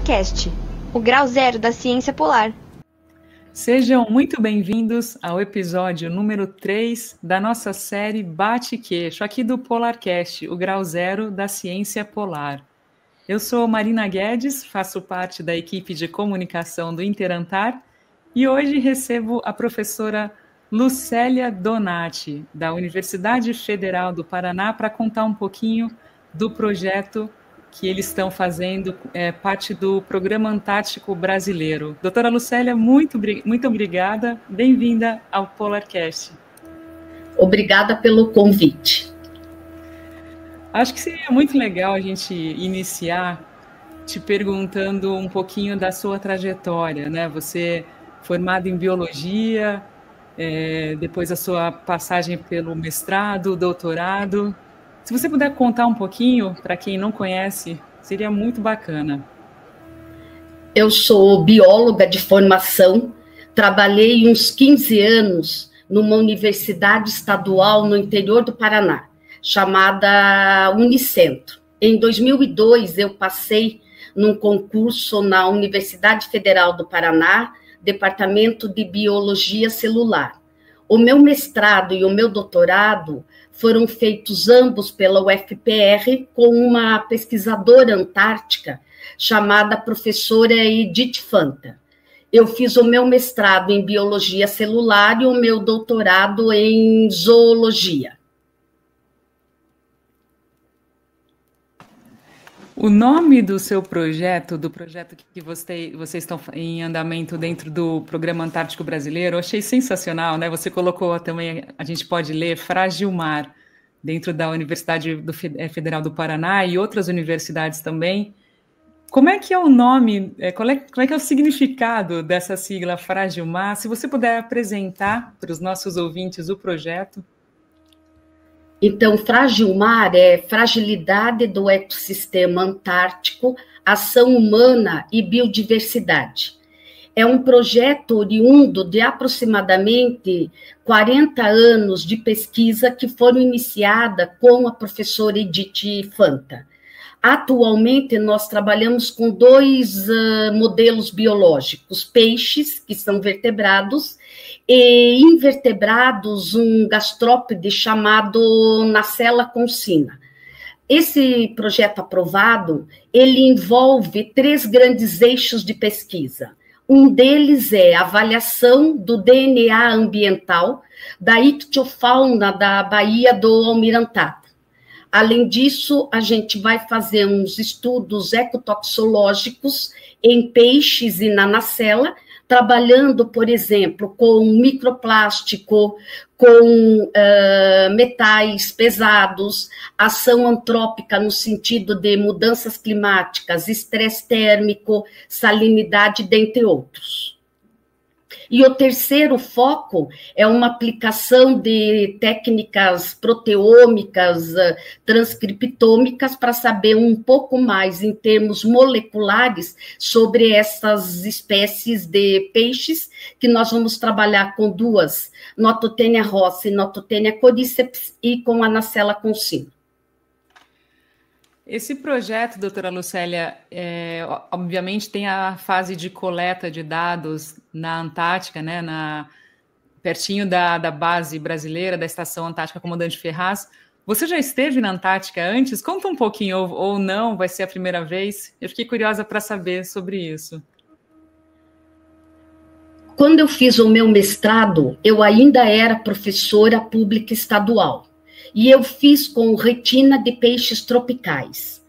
PolarCast, o grau zero da ciência polar. Sejam muito bem-vindos ao episódio número 3 da nossa série Bate-Queixo, aqui do PolarCast, o grau zero da ciência polar. Eu sou Marina Guedes, faço parte da equipe de comunicação do Interantar e hoje recebo a professora Lucélia Donati, da Universidade Federal do Paraná, para contar um pouquinho do projeto que eles estão fazendo, parte do Programa Antártico Brasileiro. Doutora Lucélia, muito obrigada, bem-vinda ao PolarCast. Obrigada pelo convite. Acho que seria muito legal a gente iniciar te perguntando um pouquinho da sua trajetória, né? Você formado em biologia, depois a sua passagem pelo mestrado, doutorado. Se você puder contar um pouquinho, para quem não conhece, seria muito bacana. Eu sou bióloga de formação, trabalhei uns 15 anos numa universidade estadual no interior do Paraná, chamada Unicentro. Em 2002, eu passei num concurso na Universidade Federal do Paraná, Departamento de Biologia Celular. O meu mestrado e o meu doutorado foram feitos ambos pela UFPR com uma pesquisadora antártica chamada professora Edith Fanta. Eu fiz o meu mestrado em biologia celular e o meu doutorado em zoologia. O nome do seu projeto, do projeto que vocês estão em andamento dentro do Programa Antártico Brasileiro, eu achei sensacional, né? Você colocou também, a gente pode ler, Fragilmar, dentro da Universidade Federal do Paraná e outras universidades também. Como é que é o nome, como é que é o significado dessa sigla Fragilmar? Se você puder apresentar para os nossos ouvintes o projeto. Então, Fragilmar é fragilidade do ecossistema antártico, ação humana e biodiversidade. É um projeto oriundo de aproximadamente 40 anos de pesquisa que foram iniciada com a professora Edith Fanta. Atualmente, nós trabalhamos com dois modelos biológicos, peixes, que são vertebrados, e invertebrados, um gastrópode chamado Nacella consina. Esse projeto aprovado, ele envolve 3 grandes eixos de pesquisa. Um deles é a avaliação do DNA ambiental da ictiofauna da Baía do Almirantado. Além disso, a gente vai fazer uns estudos ecotoxológicos em peixes e na nacella, trabalhando, por exemplo, com microplástico, com metais pesados, ação antrópica no sentido de mudanças climáticas, estresse térmico, salinidade, dentre outros. E o terceiro foco é uma aplicação de técnicas proteômicas, transcriptômicas, para saber um pouco mais em termos moleculares sobre essas espécies de peixes, que nós vamos trabalhar com 2, Nothothenia rossa e Nothothenia cordyceps, e com a Nacella consina. Esse projeto, doutora Lucélia, obviamente tem a fase de coleta de dados na Antártica, né, pertinho da base brasileira, da Estação Antártica Comandante Ferraz. Você já esteve na Antártica antes? Conta um pouquinho, ou não, vai ser a primeira vez? Eu fiquei curiosa para saber sobre isso. Quando eu fiz o meu mestrado, eu ainda era professora pública estadual. E eu fiz com retina de peixes tropicais.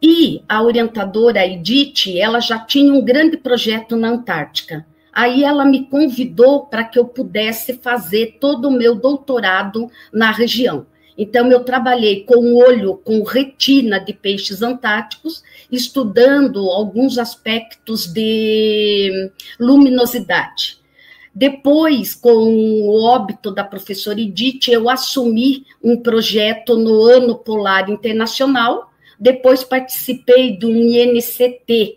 E a orientadora Edith, ela já tinha um grande projeto na Antártica. Aí ela me convidou para que eu pudesse fazer todo o meu doutorado na região. Então, eu trabalhei com olho, com retina de peixes antárticos, estudando alguns aspectos de luminosidade. Depois, com o óbito da professora Edith, eu assumi um projeto no Ano Polar Internacional. Depois participei de um INCT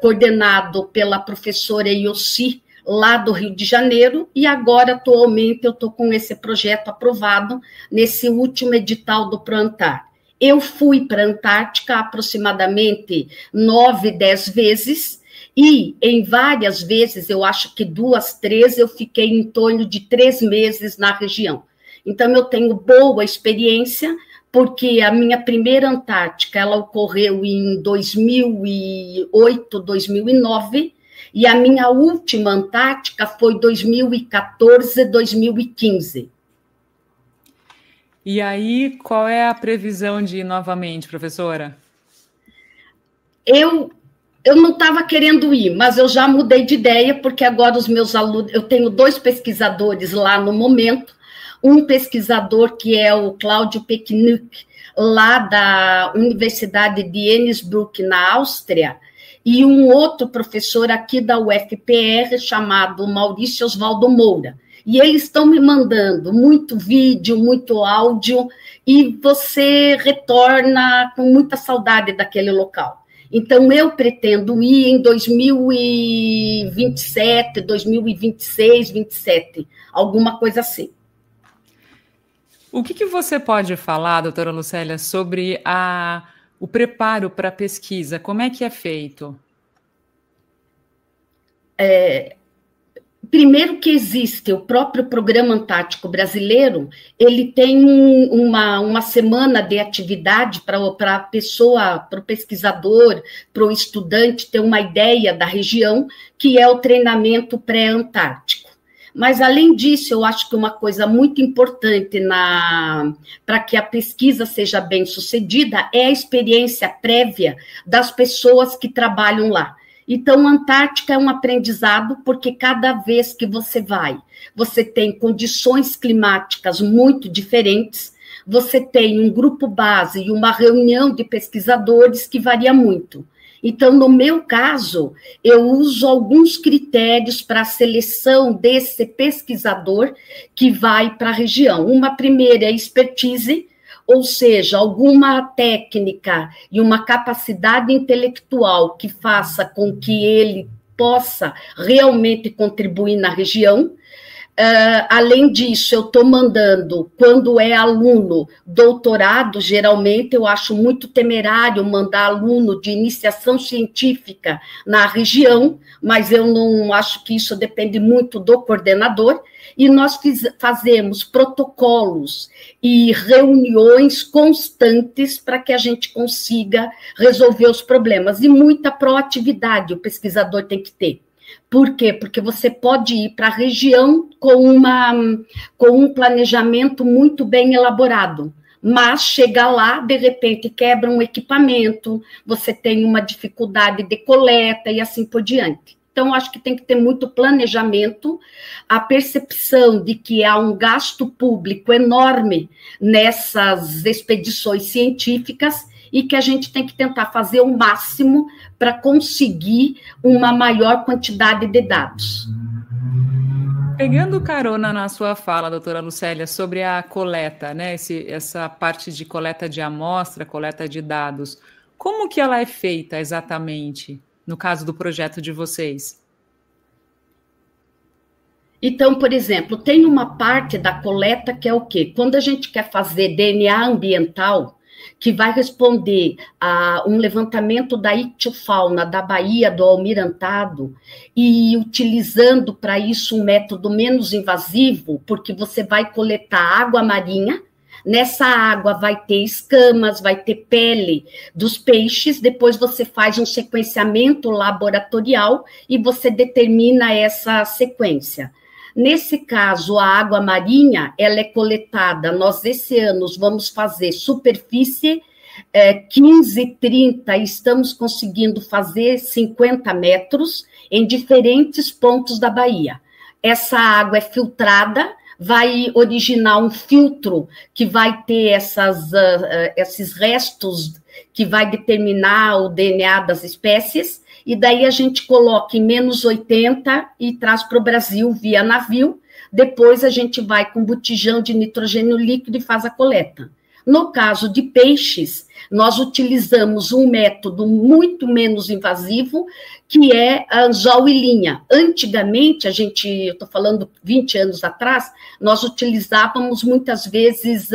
coordenado pela professora Yossi, lá do Rio de Janeiro, e agora, atualmente, eu estou com esse projeto aprovado nesse último edital do ProAntar. Eu fui para a Antártica aproximadamente 9, 10 vezes, e em várias vezes, eu acho que 2, 3, eu fiquei em torno de 3 meses na região. Então, eu tenho boa experiência, porque a minha primeira Antártica, ela ocorreu em 2008, 2009, e a minha última Antártica foi 2014, 2015. E aí, qual é a previsão de ir novamente, professora? Eu não estava querendo ir, mas eu já mudei de ideia, porque agora os meus alunos, eu tenho 2 pesquisadores lá no momento, um pesquisador que é o Cláudio Pecknuck, lá da Universidade de Innsbruck, na Áustria, e um outro professor aqui da UFPR, chamado Maurício Oswaldo Moura. E eles estão me mandando muito vídeo, muito áudio, e você retorna com muita saudade daquele local. Então, eu pretendo ir em 2027, 2026, 2027, alguma coisa assim. O que você pode falar, doutora Lucélia, sobre o preparo para a pesquisa? Como é que é feito? Primeiro que existe o próprio Programa Antártico Brasileiro, ele tem uma semana de atividade para a pessoa, para o pesquisador, para o estudante ter uma ideia da região, que é o treinamento pré-antártico. Mas, além disso, eu acho que uma coisa muito importante para que a pesquisa seja bem sucedida é a experiência prévia das pessoas que trabalham lá. Então, a Antártica é um aprendizado, porque cada vez que você vai, você tem condições climáticas muito diferentes, você tem um grupo base e uma reunião de pesquisadores que varia muito. Então, no meu caso, eu uso alguns critérios para a seleção desse pesquisador que vai para a região. Uma primeira é expertise, ou seja, alguma técnica e uma capacidade intelectual que faça com que ele possa realmente contribuir na região. Além disso, eu estou mandando, quando é aluno doutorado, geralmente eu acho muito temerário mandar aluno de iniciação científica na região, mas eu não acho que isso depende muito do coordenador, e nós fazemos protocolos e reuniões constantes para que a gente consiga resolver os problemas, e muita proatividade o pesquisador tem que ter. Por quê? Porque você pode ir para a região com um planejamento muito bem elaborado, mas chega lá, de repente, quebra um equipamento, você tem uma dificuldade de coleta e assim por diante. Então, acho que tem que ter muito planejamento, a percepção de que há um gasto público enorme nessas expedições científicas, e que a gente tem que tentar fazer o máximo para conseguir uma maior quantidade de dados. Pegando carona na sua fala, doutora Lucélia, sobre a coleta, né? Essa parte de coleta de amostra, coleta de dados, como que ela é feita exatamente, no caso do projeto de vocês? Então, por exemplo, tem uma parte da coleta que é o quê? Quando a gente quer fazer DNA ambiental, que vai responder a um levantamento da ictiofauna da Baía do Almirantado, e utilizando para isso um método menos invasivo, porque você vai coletar água marinha, nessa água vai ter escamas, vai ter pele dos peixes, depois você faz um sequenciamento laboratorial e você determina essa sequência. Nesse caso, a água marinha, ela é coletada, nós esse ano vamos fazer superfície 15, 30, estamos conseguindo fazer 50 metros em diferentes pontos da Bahia. Essa água é filtrada, vai originar um filtro que vai ter esses restos que vai determinar o DNA das espécies, e daí a gente coloca em menos 80 e traz para o Brasil via navio. Depois a gente vai com botijão de nitrogênio líquido e faz a coleta. No caso de peixes, nós utilizamos um método muito menos invasivo, que é anzol e linha. Antigamente, eu estou falando 20 anos atrás, nós utilizávamos muitas vezes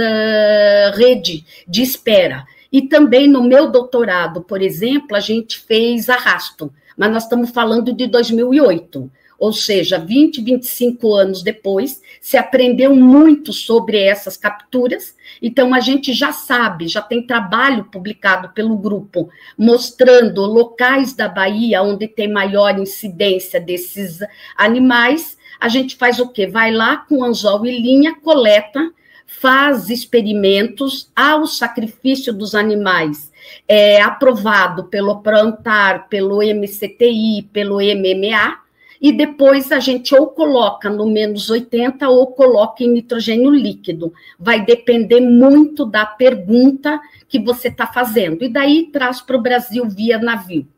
rede de espera. E também no meu doutorado, por exemplo, a gente fez arrasto, mas nós estamos falando de 2008. Ou seja, 20, 25 anos depois, se aprendeu muito sobre essas capturas, então a gente já sabe, já tem trabalho publicado pelo grupo, mostrando locais da Bahia onde tem maior incidência desses animais. A gente faz o quê? Vai lá com anzol e linha, coleta, faz experimentos, ao sacrifício dos animais, aprovado pelo PROANTAR, pelo MCTI, pelo MMA, e depois a gente ou coloca no menos 80 ou coloca em nitrogênio líquido. Vai depender muito da pergunta que você está fazendo. E daí traz para o Brasil via navio.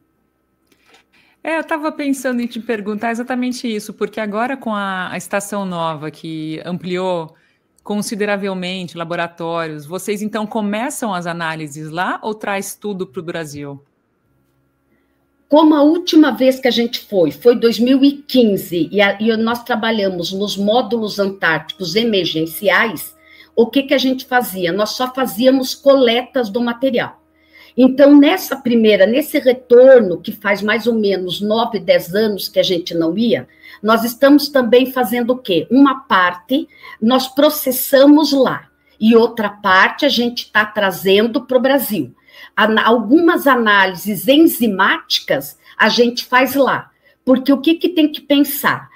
Eu estava pensando em te perguntar exatamente isso, porque agora com a estação nova que ampliou consideravelmente laboratórios, vocês então começam as análises lá ou traz tudo para o Brasil? Como a última vez que a gente foi 2015, e nós trabalhamos nos módulos antárticos emergenciais, o que a gente fazia? Nós só fazíamos coletas do material. Então, nesse retorno, que faz mais ou menos 9, 10 anos que a gente não ia, nós estamos também fazendo o quê? Uma parte nós processamos lá, e outra parte a gente está trazendo para o Brasil. Algumas análises enzimáticas a gente faz lá, porque o que tem que pensar?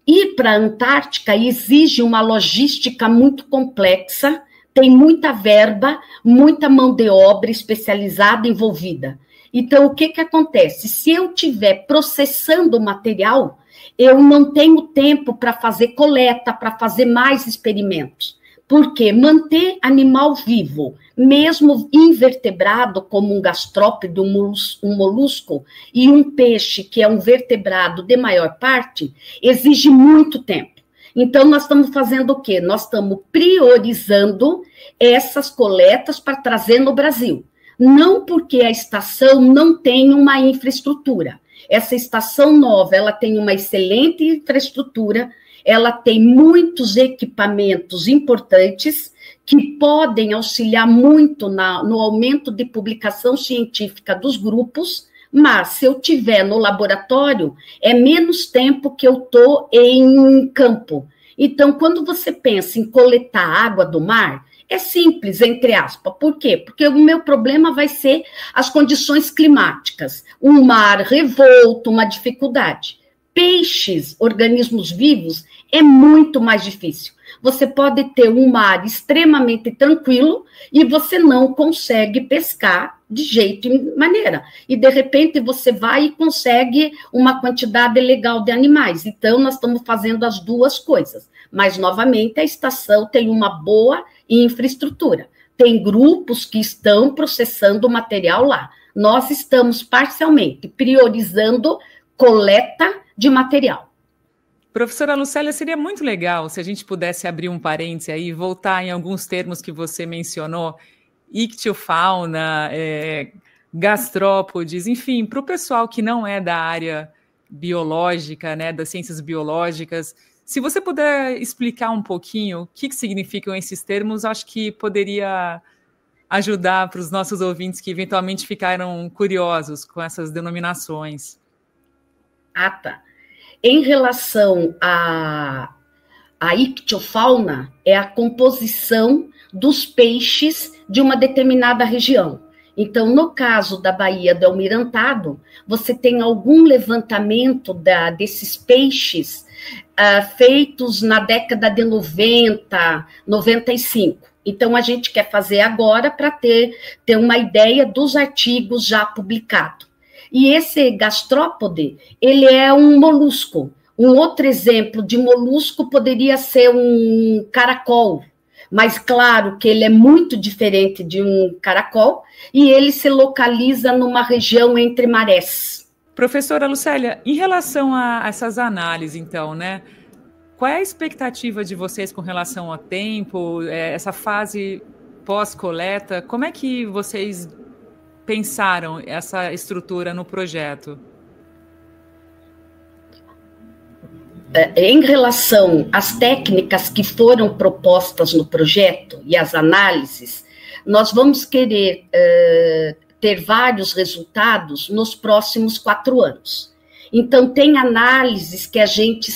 Ir para a Antártica exige uma logística muito complexa, tem muita verba, muita mão de obra especializada envolvida. Então, o que acontece? Se eu estiver processando o material, eu não tenho tempo para fazer coleta, para fazer mais experimentos. Porque manter animal vivo, mesmo invertebrado, como um gastrópode, um molusco, e um peixe, que é um vertebrado de maior parte, exige muito tempo. Então, nós estamos fazendo o quê? Nós estamos priorizando essas coletas para trazer no Brasil. Não porque a estação não tem uma infraestrutura. Essa estação nova, ela tem uma excelente infraestrutura, ela tem muitos equipamentos importantes que podem auxiliar muito no aumento de publicação científica dos grupos, mas se eu tiver no laboratório, é menos tempo que eu estou em campo. Então, quando você pensa em coletar água do mar, é simples, entre aspas. Por quê? Porque o meu problema vai ser as condições climáticas, um mar revolto, uma dificuldade. Peixes, organismos vivos, é muito mais difícil. Você pode ter um mar extremamente tranquilo e você não consegue pescar de jeito e maneira. E, de repente, você vai e consegue uma quantidade legal de animais. Então, nós estamos fazendo as duas coisas. Mas, novamente, a estação tem uma boa infraestrutura. Tem grupos que estão processando o material lá. Nós estamos parcialmente priorizando coleta de material. Professora Lucélia, seria muito legal se a gente pudesse abrir um parêntese aí e voltar em alguns termos que você mencionou, ictiofauna, gastrópodes, enfim, para o pessoal que não é da área biológica, né, das ciências biológicas. Se você puder explicar um pouquinho o que significam esses termos, acho que poderia ajudar para os nossos ouvintes que eventualmente ficaram curiosos com essas denominações. Ah, tá. Em relação à ictiofauna, é a composição dos peixes de uma determinada região. Então, no caso da Baía do Almirantado, você tem algum levantamento desses peixes feitos na década de 90, 95. Então, a gente quer fazer agora para ter uma ideia dos artigos já publicados. E esse gastrópode, ele é um molusco. Um outro exemplo de molusco poderia ser um caracol, mas claro que ele é muito diferente de um caracol e ele se localiza numa região entre marés. Professora Lucélia, em relação a essas análises, então, né? Qual é a expectativa de vocês com relação ao tempo, essa fase pós-coleta. Como é que vocês pensaram essa estrutura no projeto? Em relação às técnicas que foram propostas no projeto e as análises, nós vamos querer ter vários resultados nos próximos 4 anos. Então, tem análises que a gente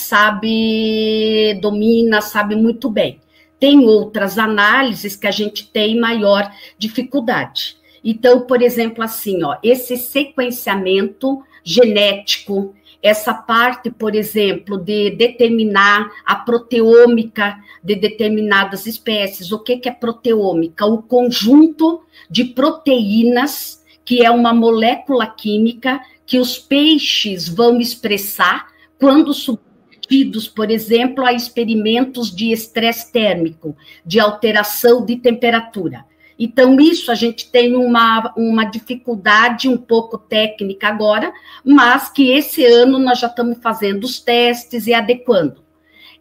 domina, sabe muito bem. Tem outras análises que a gente tem maior dificuldade. Então, por exemplo, assim, esse sequenciamento genético, essa parte, por exemplo, de determinar a proteômica de determinadas espécies. O que é proteômica? O conjunto de proteínas, que é uma molécula química que os peixes vão expressar quando submetidos, por exemplo, a experimentos de estresse térmico, de alteração de temperatura. Então, isso a gente tem uma dificuldade um pouco técnica agora, mas que esse ano nós já estamos fazendo os testes e adequando.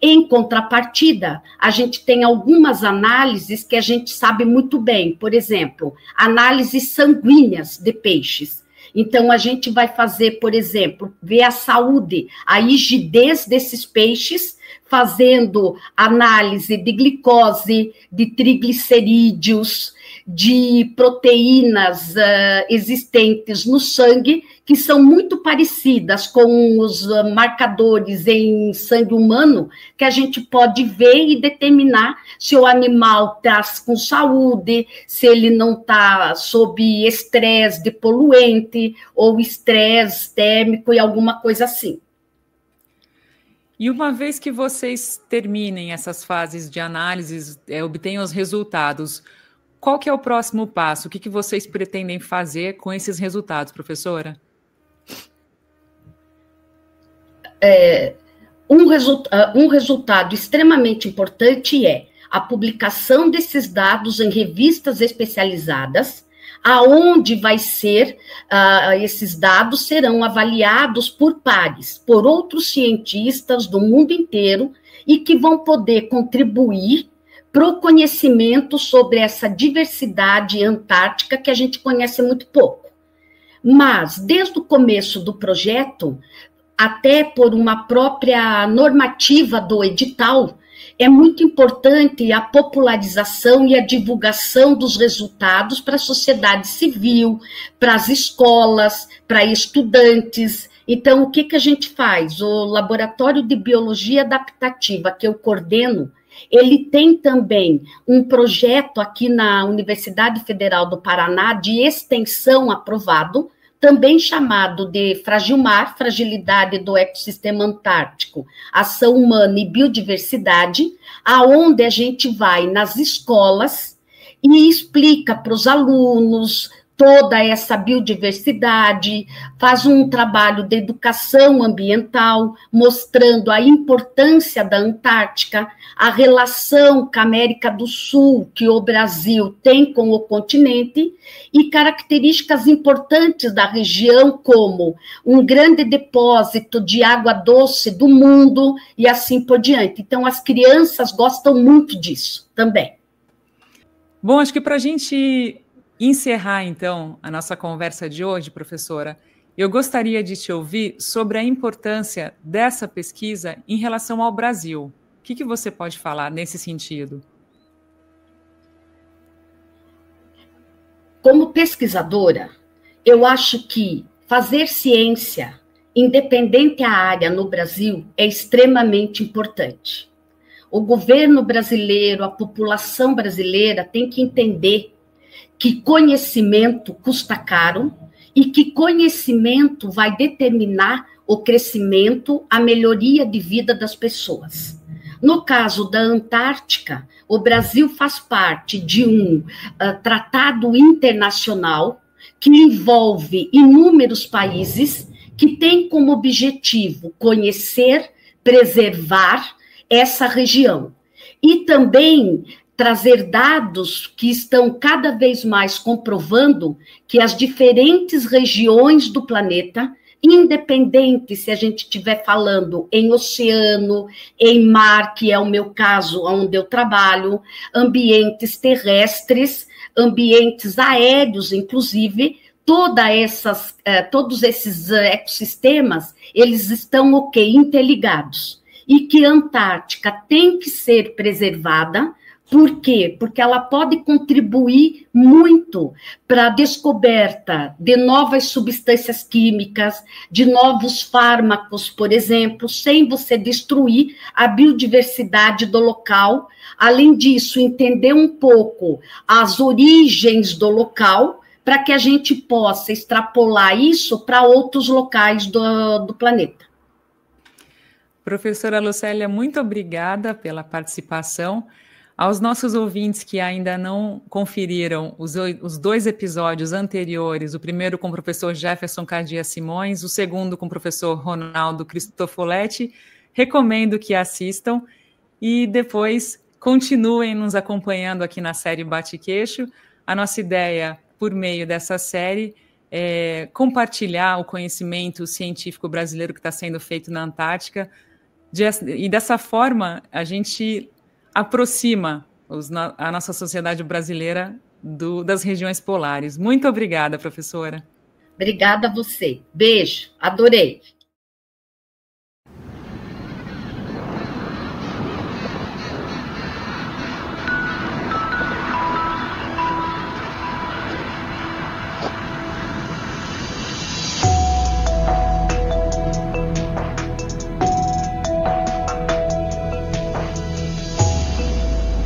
Em contrapartida, a gente tem algumas análises que a gente sabe muito bem, por exemplo, análises sanguíneas de peixes. Então, a gente vai fazer, por exemplo, ver a saúde, a rigidez desses peixes, fazendo análise de glicose, de triglicerídeos, de proteínas existentes no sangue, que são muito parecidas com os marcadores em sangue humano, que a gente pode ver e determinar se o animal está com saúde, se ele não está sob estresse de poluente ou estresse térmico e alguma coisa assim. E uma vez que vocês terminem essas fases de análises, obtenham os resultados, qual que é o próximo passo? O que vocês pretendem fazer com esses resultados, professora? Um resultado extremamente importante é a publicação desses dados em revistas especializadas, aonde vai ser, esses dados serão avaliados por pares, por outros cientistas do mundo inteiro, e que vão poder contribuir para o conhecimento sobre essa diversidade antártica que a gente conhece muito pouco. Mas, desde o começo do projeto, até por uma própria normativa do edital, é muito importante a popularização e a divulgação dos resultados para a sociedade civil, para as escolas, para estudantes. Então, o que a gente faz? O Laboratório de Biologia Adaptativa, que eu coordeno, ele tem também um projeto aqui na Universidade Federal do Paraná de extensão aprovado, também chamado de Fragilmar, Fragilidade do Ecossistema Antártico, Ação Humana e Biodiversidade, aonde a gente vai nas escolas e explica para os alunos toda essa biodiversidade, faz um trabalho de educação ambiental, mostrando a importância da Antártica, a relação com a América do Sul, que o Brasil tem com o continente, e características importantes da região, como um grande depósito de água doce do mundo, e assim por diante. Então, as crianças gostam muito disso também. Bom, acho que para a gente encerrar, então, a nossa conversa de hoje, professora, eu gostaria de te ouvir sobre a importância dessa pesquisa em relação ao Brasil. O que você pode falar nesse sentido? Como pesquisadora, eu acho que fazer ciência, independente da área no Brasil, é extremamente importante. O governo brasileiro, a população brasileira tem que entender que conhecimento custa caro e que conhecimento vai determinar o crescimento, a melhoria de vida das pessoas. No caso da Antártica, o Brasil faz parte de um tratado internacional que envolve inúmeros países que tem como objetivo conhecer, preservar essa região. E também trazer dados que estão cada vez mais comprovando que as diferentes regiões do planeta independente se a gente estiver falando em oceano, em mar, que é o meu caso, onde eu trabalho, ambientes terrestres, ambientes aéreos, inclusive, todos esses ecossistemas, eles estão, interligados. E que a Antártica tem que ser preservada. Por quê? Porque ela pode contribuir muito para a descoberta de novas substâncias químicas, de novos fármacos, por exemplo, sem você destruir a biodiversidade do local. Além disso, entender um pouco as origens do local, para que a gente possa extrapolar isso para outros locais do planeta. Professora Lucélia, muito obrigada pela participação. Aos nossos ouvintes que ainda não conferiram os 2 episódios anteriores, o primeiro com o professor Jefferson Cardia Simões, o segundo com o professor Ronaldo Cristofoletti, recomendo que assistam e depois continuem nos acompanhando aqui na série Bate-Queixo. A nossa ideia, por meio dessa série, é compartilhar o conhecimento científico brasileiro que está sendo feito na Antártica, e dessa forma a gente aproxima a nossa sociedade brasileira das regiões polares. Muito obrigada, professora. Obrigada a você. Beijo, adorei.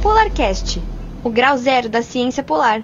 PolarCast, o grau zero da ciência polar.